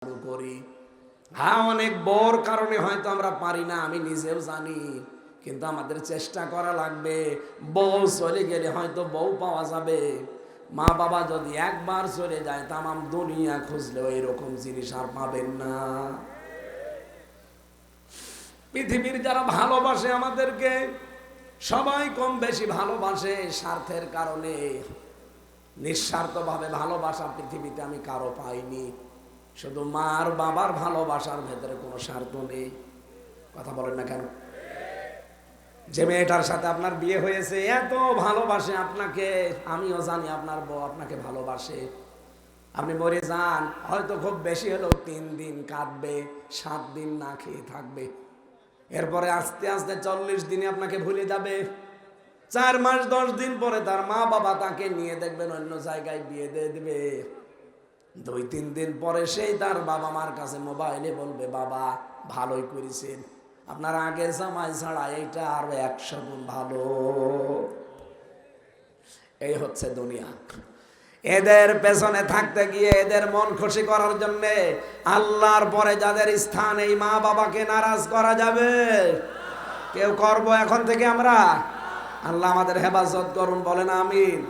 করি। হ্যাঁ, অনেক বড় কারণে হয়তো আমরা পারি না, আমি নিজেও জানি, কিন্তু আমাদের চেষ্টা করা লাগবে। বউ চলে গেলে হয়তো বউ পাওয়া যাবে, মা বাবা যদি একবার চলে যায় তামাম দুনিয়া খুঁজলেও এরকম জিনিস আর পাবেন না। পৃথিবীর যারা ভালোবাসে আমাদেরকে, সবাই কম বেশি ভালোবাসে স্বার্থের কারণে। নিঃস্বার্থভাবে ভালোবাসা পৃথিবীতে আমি কারো পাইনি। শুধু মা আর বাবার ভালোবাসার ভেতরে কোনো স্বার্থ নেই। কথা বলেন না কেন? যে মেয়েটার সাথে আপনার বিয়ে হয়েছে এত ভালোবাসে আপনাকে, আমিও জানি আপনার বউ আপনাকে ভালোবাসে। আপনি মরে যান, হয়তো খুব বেশি হলেও 3 দিন কাঁদবে, 7 দিন না খেয়ে থাকবে। এরপরে আস্তে আস্তে 40 দিনে আপনাকে ভুলে যাবে। 4 মাস 10 দিন পরে তার মা বাবা তাকে নিয়ে দেখবেন অন্য জায়গায় বিয়ে দিয়ে দেবে। 2-3 দিন পরে সেই তার বাবা মার কাছে মোবাইলে বলবে, বাবা ভালোই করেছেন, আপনার আগের জামাই ছাড়া এইটা আরো 100 গুণ ভালো। এই হচ্ছে দুনিয়া। এদের পেছনে থাকতে গিয়ে, এদের মন খুশি করার জন্য আল্লাহর পরে যাদের স্থান, এই মা বাবাকে নারাজ করা যাবে? কেউ করব এখন থেকে আমরা? আল্লাহ আমাদের হেফাজত করুন, বলেন আমিন।